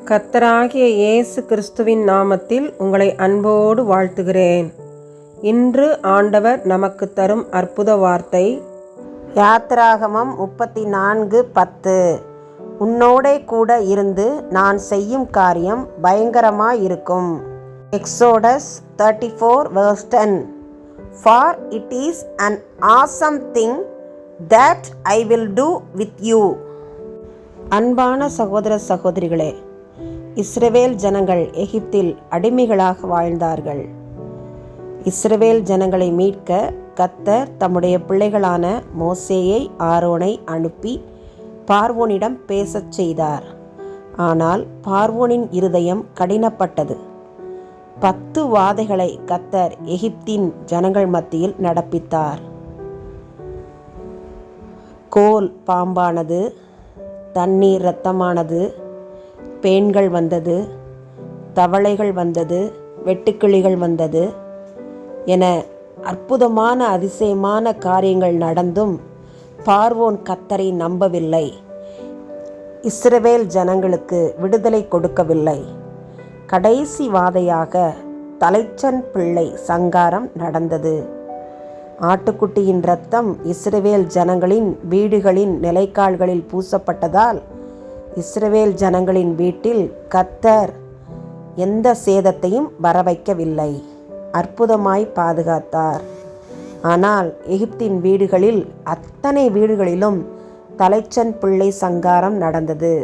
கர்த்தராகிய இயேசு கிறிஸ்துவின் நாமத்தில் உங்களை அன்போடு வாழ்த்துகிறேன். இன்று ஆண்டவர் நமக்கு தரும் அற்புத வார்த்தை யாத்திராகமம் 34:10. உன்னோடே கூட இருந்து நான் செய்யும் காரியம் பயங்கரமாயிருக்கும். Exodus 34:10. For it is an awesome thing that I will do with you. அன்பான சகோதர சகோதரிகளே, இஸ்ரவேல் ஜனங்கள் எகிப்தில் அடிமைகளாக வாழ்ந்தார்கள். இஸ்ரவேல் ஜனங்களை மீட்க கர்த்தர் தம்முடைய பிள்ளைகளான மோசேயை ஆரோனை அனுப்பி பார்வோனிடம் பேசச் செய்தார். ஆனால் பார்வோனின் இருதயம் கடினப்பட்டது. 10 வாதைகளை கர்த்தர் எகிப்தின் ஜனங்கள் மத்தியில் நடப்பித்தார். கோல் பாம்பானது, தண்ணீர் இரத்தமானது, பேன்கள் வந்தது, தவளைகள் வந்தது, வெட்டுக்கிளிகள் வந்தது என அற்புதமான அதிசயமான காரியங்கள் நடந்தும் பார்வோன் கர்த்தரை நம்பவில்லை. இஸ்ரவேல் ஜனங்களுக்கு விடுதலை கொடுக்கவில்லை. கடைசி வாதையாக தலைச்சன் பிள்ளை சங்காரம் நடந்தது. ஆட்டுக்குட்டியின் இரத்தம் இஸ்ரவேல் ஜனங்களின் வீடுகளின் நிலைக்கால்களில் பூசப்பட்டதால் இஸ்ரவேல் ஜனங்களின் வீட்டில் கர்த்தர் எந்த சேதத்தையும் வரவைக்கவில்லை. அற்புதமாய் பாதுகாத்தார். ஆனால் எகிப்தின் வீடுகளில் அத்தனை வீடுகளிலும் தலைச்சன் பிள்ளை சங்காரம் நடந்தது.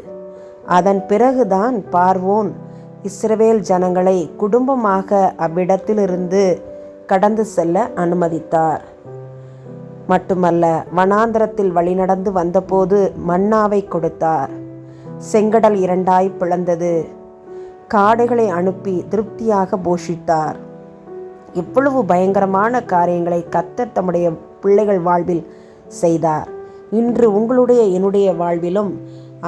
அதன் பிறகுதான் பார்வோன் இஸ்ரவேல் ஜனங்களை குடும்பமாக அவ்விடத்திலிருந்து கடந்து செல்ல அனுமதித்தார். மட்டுமல்ல, வனாந்தரத்தில் வழிநடந்து வந்தபோது மன்னாவை கொடுத்தார். செங்கடல் 2 பிளந்தது. காடைகளை அனுப்பி திருப்தியாக போஷித்தார். இவ்வளவு பயங்கரமான காரியங்களை கர்த்தர் தம்முடைய பிள்ளைகள் வாழ்வில் செய்தார். இன்று உங்களுடைய என்னுடைய வாழ்விலும்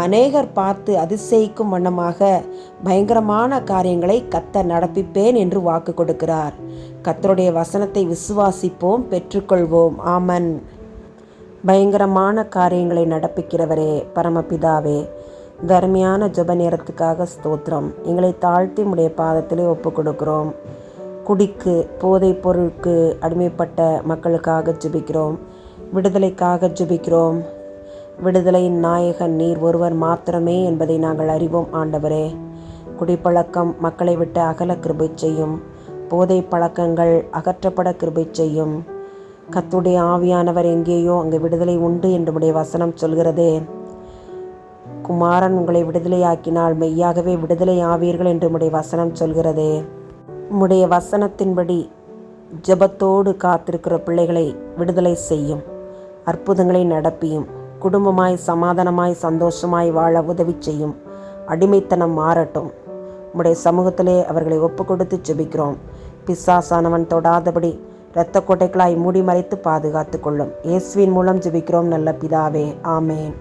அநேகர் பார்த்து அதிசயிக்கும் வண்ணமாக பயங்கரமான காரியங்களை கர்த்தர் நடப்பிப்பேன் என்று வாக்கு கொடுக்கிறார். கர்த்தருடைய வசனத்தை விசுவாசிப்போம், பெற்றுக்கொள்வோம். ஆமன். பயங்கரமான காரியங்களை நடப்பிக்கிறவரே, பரமபிதாவே, தர்மியான ஜெப நேரத்துக்காக ஸ்தோத்திரம். எங்களை தாழ்த்தி உடைய பாதத்திலே ஒப்பு கொடுக்கிறோம். குடிக்கு, போதைப் பொருளுக்கு அடிமைப்பட்ட மக்களுக்காக ஜெபிக்கிறோம். விடுதலைக்காக ஜெபிக்கிறோம். விடுதலையின் நாயகன் நீர் ஒருவர் மாத்திரமே என்பதை நாங்கள் அறிவோம். ஆண்டவரே, குடிப்பழக்கம் மக்களை விட்டு அகல கிருபை செய்யும். போதை பழக்கங்கள் அகற்றப்பட கிருபை செய்யும். கர்த்தருடைய ஆவியானவர் எங்கேயோ அங்கே விடுதலை உண்டு என்று உடைய வசனம் சொல்கிறதே. குமாரன் உங்களை விடுதலையாக்கினால் மெய்யாகவே விடுதலை ஆவீர்கள் என்று உடைய வசனம் சொல்கிறதே. உம்முடைய வசனத்தின்படி ஜெபத்தோடு காத்திருக்கிற பிள்ளைகளை விடுதலை செய்யும். அற்புதங்களை நடப்பியும். குடும்பமாய் சமாதானமாய் சந்தோஷமாய் வாழ உதவி செய்யும். அடிமைத்தனம் மாறட்டும். உம்முடைய சமூகத்திலே அவர்களை ஒப்பு கொடுத்து ஜெபிக்கிறோம். பிசாசானவன் தொடாதபடி இரத்த கோட்டைகளாய் மூடி மறைத்து பாதுகாத்து கொள்ளும். இயேசுவின் மூலம் ஜெபிக்கிறோம் நல்ல பிதாவே. ஆமேன்.